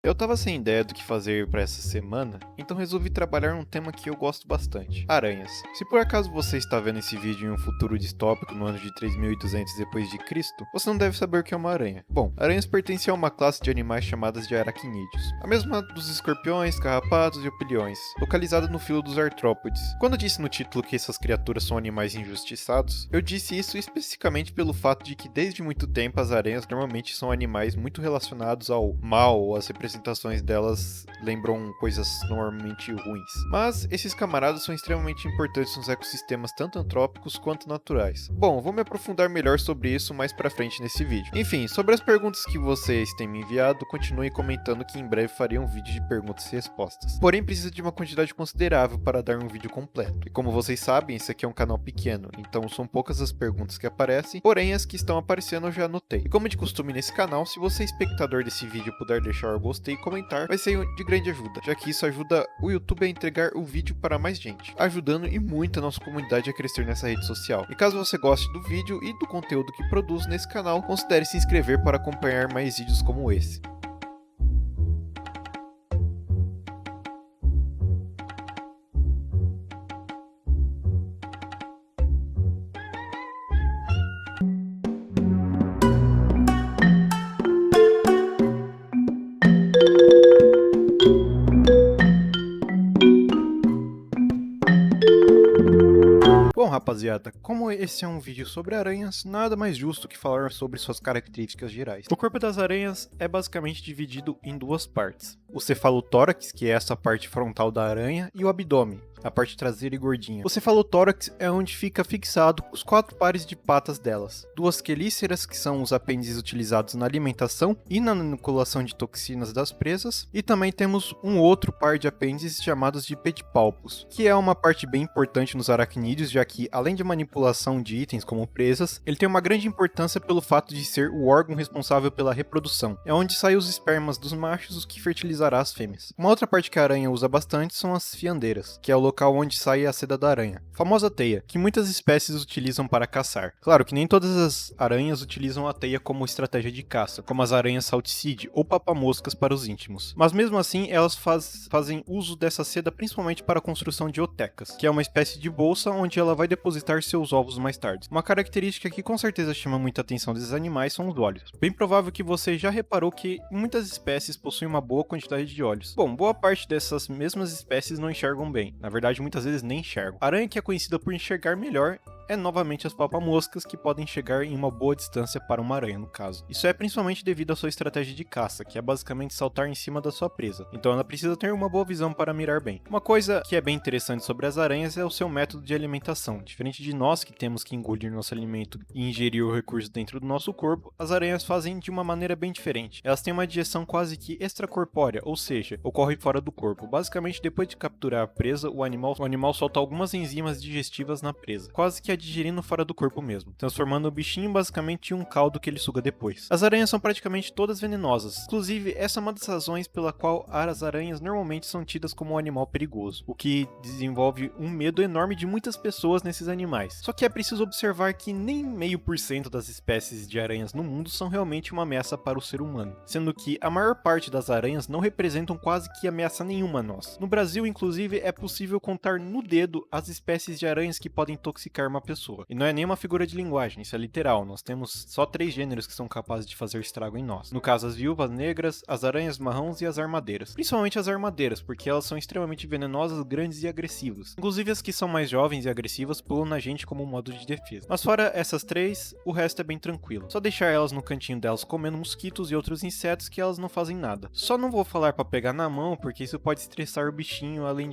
Eu tava sem ideia do que fazer pra essa semana, então resolvi trabalhar um tema que eu gosto bastante: aranhas. Se por acaso você está vendo esse vídeo em um futuro distópico no ano de 3200 depois de Cristo, você não deve saber o que é uma aranha. Bom, aranhas pertencem a uma classe de animais chamadas de aracnídeos, a mesma dos escorpiões, carrapatos e opiliões, localizada no filo dos artrópodes. Quando eu disse no título que essas criaturas são animais injustiçados, eu disse isso especificamente pelo fato de que desde muito tempo as aranhas normalmente são animais muito relacionados ao mal ou às representações delas lembram coisas normalmente ruins. Mas esses camaradas são extremamente importantes nos ecossistemas tanto antrópicos quanto naturais. Bom, vou me aprofundar melhor sobre isso mais pra frente nesse vídeo. Enfim, sobre as perguntas que vocês têm me enviado, continue comentando que em breve farei um vídeo de perguntas e respostas. Porém, precisa de uma quantidade considerável para dar um vídeo completo. E como vocês sabem, esse aqui é um canal pequeno, então são poucas as perguntas que aparecem, porém as que estão aparecendo eu já anotei. E como de costume nesse canal, se você é espectador desse vídeo puder deixar o gostei e comentar, vai ser de grande ajuda, já que isso ajuda o YouTube a entregar o vídeo para mais gente, ajudando e muito a nossa comunidade a crescer nessa rede social. E caso você goste do vídeo e do conteúdo que produzo nesse canal, considere se inscrever para acompanhar mais vídeos como esse. Bom, rapaziada, como esse é um vídeo sobre aranhas, nada mais justo que falar sobre suas características gerais. O corpo das aranhas é basicamente dividido em duas partes: o cefalotórax, que é essa parte frontal da aranha, e o abdômen, a parte traseira e gordinha. O cefalotórax é onde fica fixado os 4 pares de patas delas: duas quelíceras, que são os apêndices utilizados na alimentação e na inoculação de toxinas das presas, e também temos um outro par de apêndices chamados de pedipalpos, que é uma parte bem importante nos aracnídeos, já que, além de manipulação de itens como presas, ele tem uma grande importância pelo fato de ser o órgão responsável pela reprodução. É onde saem os espermas dos machos, os que fertilizará as fêmeas. Uma outra parte que a aranha usa bastante são as fiandeiras, que é o local onde sai a seda da aranha, famosa teia, que muitas espécies utilizam para caçar. Claro que nem todas as aranhas utilizam a teia como estratégia de caça, como as aranhas salticide ou papamoscas para os íntimos. Mas mesmo assim, elas fazem uso dessa seda principalmente para a construção de otecas, que é uma espécie de bolsa onde ela vai depositar seus ovos mais tarde. Uma característica que com certeza chama muita atenção desses animais são os olhos. Bem provável que você já reparou que muitas espécies possuem uma boa quantidade de olhos. Bom, boa parte dessas mesmas espécies não enxergam bem, na verdade muitas vezes nem enxergam. A aranha que é conhecida por enxergar melhor é novamente as papamoscas, que podem chegar em uma boa distância para uma aranha no caso. Isso é principalmente devido à sua estratégia de caça, que é basicamente saltar em cima da sua presa, então ela precisa ter uma boa visão para mirar bem. Uma coisa que é bem interessante sobre as aranhas é o seu método de alimentação. Diferente de nós, que temos que engolir nosso alimento e ingerir o recurso dentro do nosso corpo, as aranhas fazem de uma maneira bem diferente. Elas têm uma digestão quase que extracorpórea, ou seja, ocorre fora do corpo. Basicamente, depois de capturar a presa, o animal solta algumas enzimas digestivas na presa, quase que digerindo fora do corpo mesmo, transformando o bichinho basicamente em um caldo que ele suga depois. As aranhas são praticamente todas venenosas, inclusive essa é uma das razões pela qual as aranhas normalmente são tidas como um animal perigoso, o que desenvolve um medo enorme de muitas pessoas nesses animais. Só que é preciso observar que nem 0,5% das espécies de aranhas no mundo são realmente uma ameaça para o ser humano, sendo que a maior parte das aranhas não representam quase que ameaça nenhuma a nós. No Brasil, inclusive, é possível contar no dedo as espécies de aranhas que podem intoxicar uma pessoa. E não é nem uma figura de linguagem, isso é literal. Nós temos só 3 gêneros que são capazes de fazer estrago em nós. No caso, as viúvas negras, as aranhas marrons e as armadeiras. Principalmente as armadeiras, porque elas são extremamente venenosas, grandes e agressivas. Inclusive as que são mais jovens e agressivas pulam na gente como modo de defesa. Mas fora essas 3, o resto é bem tranquilo. Só deixar elas no cantinho delas comendo mosquitos e outros insetos que elas não fazem nada. Só não vou falar pra pegar na mão, porque isso pode estressar o bichinho, além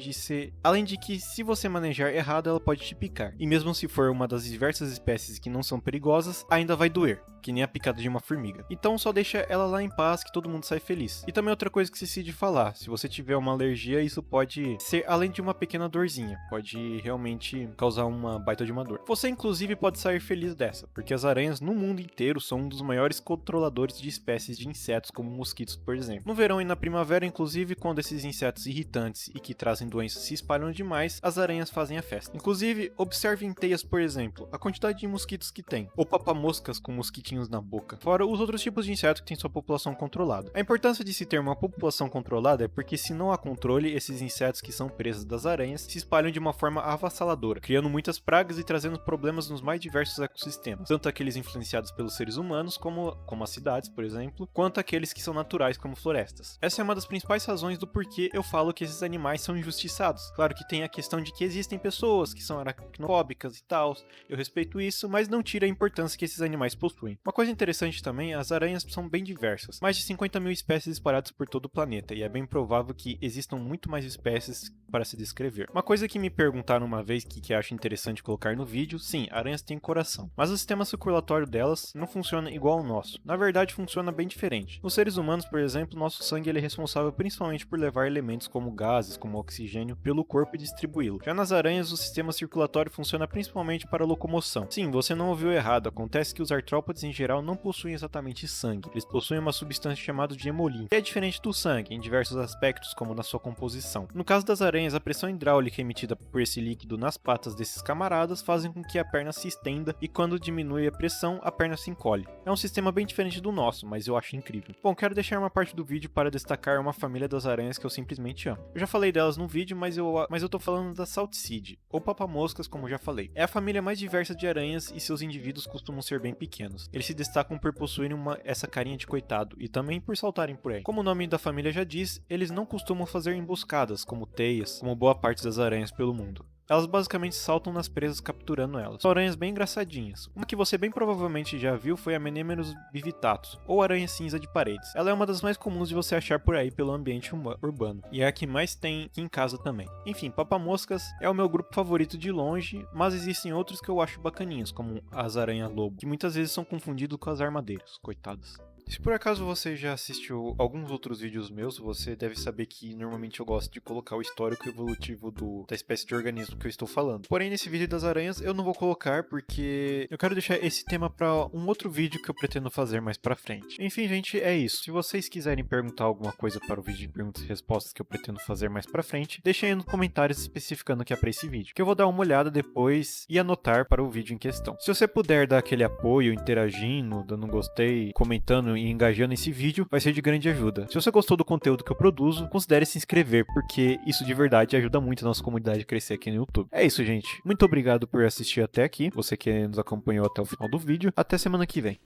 de que se você manejar errado, ela pode te picar. E mesmo se for uma das diversas espécies que não são perigosas, ainda vai doer, que nem a picada de uma formiga. Então só deixa ela lá em paz, que todo mundo sai feliz. E também outra coisa que esqueci de falar: se você tiver uma alergia, isso pode ser além de uma pequena dorzinha, pode realmente causar uma baita de uma dor. Você inclusive pode sair feliz dessa, porque as aranhas no mundo inteiro são um dos maiores controladores de espécies de insetos, como mosquitos, por exemplo. No verão e na primavera, inclusive, quando esses insetos irritantes e que trazem doenças se espalham demais, as aranhas fazem a festa. Inclusive, observem teias por exemplo, a quantidade de mosquitos que tem, ou papamoscas com mosquitinhos na boca, fora os outros tipos de insetos que têm sua população controlada. A importância de se ter uma população controlada é porque se não há controle, esses insetos que são presas das aranhas se espalham de uma forma avassaladora, criando muitas pragas e trazendo problemas nos mais diversos ecossistemas, tanto aqueles influenciados pelos seres humanos, como as cidades, por exemplo, quanto aqueles que são naturais, como florestas. Essa é uma das principais razões do porquê eu falo que esses animais são injustiçados. Claro que tem a questão de que existem pessoas que são aracnofóbicas e tal, eu respeito isso, mas não tira a importância que esses animais possuem. Uma coisa interessante também, as aranhas são bem diversas, mais de 50 mil espécies espalhadas por todo o planeta, e é bem provável que existam muito mais espécies para se descrever. Uma coisa que me perguntaram uma vez que acho interessante colocar no vídeo, sim, aranhas têm coração, mas o sistema circulatório delas não funciona igual ao nosso. Na verdade, funciona bem diferente. Nos seres humanos, por exemplo, nosso sangue ele é responsável principalmente por levar elementos como gases, como oxigênio, pelo corpo e distribuí-lo. Já nas aranhas, o sistema circulatório funciona principalmente para a locomoção. Sim, você não ouviu errado, acontece que os artrópodes em geral não possuem exatamente sangue, eles possuem uma substância chamada de hemolim, que é diferente do sangue em diversos aspectos, como na sua composição. No caso das aranhas, a pressão hidráulica emitida por esse líquido nas patas desses camaradas fazem com que a perna se estenda e quando diminui a pressão, a perna se encolhe. É um sistema bem diferente do nosso, mas eu acho incrível. Bom, quero deixar uma parte do vídeo para destacar uma família das aranhas que eu simplesmente amo. Eu já falei delas no vídeo, mas eu tô falando da Saltseed, ou papamoscas, como já falei. É a família mais diversa de aranhas e seus indivíduos costumam ser bem pequenos. Eles se destacam por possuírem essa carinha de coitado e também por saltarem por aí. Como o nome da família já diz, eles não costumam fazer emboscadas, como teias, como boa parte das aranhas pelo mundo. Elas basicamente saltam nas presas capturando elas. São aranhas bem engraçadinhas. Uma que você bem provavelmente já viu foi a Menemerus vivittatus, ou aranha cinza de paredes. Ela é uma das mais comuns de você achar por aí pelo ambiente urbano, e é a que mais tem aqui em casa também. Enfim, papamoscas é o meu grupo favorito de longe, mas existem outros que eu acho bacaninhos, como as aranha-lobo, que muitas vezes são confundidos com as armadeiras, coitadas. Se por acaso você já assistiu alguns outros vídeos meus, você deve saber que normalmente eu gosto de colocar o histórico evolutivo da espécie de organismo que eu estou falando. Porém, nesse vídeo das aranhas eu não vou colocar porque eu quero deixar esse tema para um outro vídeo que eu pretendo fazer mais pra frente. Enfim, gente, é isso. Se vocês quiserem perguntar alguma coisa para o vídeo de perguntas e respostas que eu pretendo fazer mais pra frente, deixem aí nos comentários especificando que é pra esse vídeo, que eu vou dar uma olhada depois e anotar para o vídeo em questão. Se você puder dar aquele apoio, interagindo, dando um gostei, comentando e engajando esse vídeo, vai ser de grande ajuda. Se você gostou do conteúdo que eu produzo, considere se inscrever, porque isso de verdade ajuda muito a nossa comunidade a crescer aqui no YouTube. É isso, gente. Muito obrigado por assistir até aqui, você que nos acompanhou até o final do vídeo. Até semana que vem.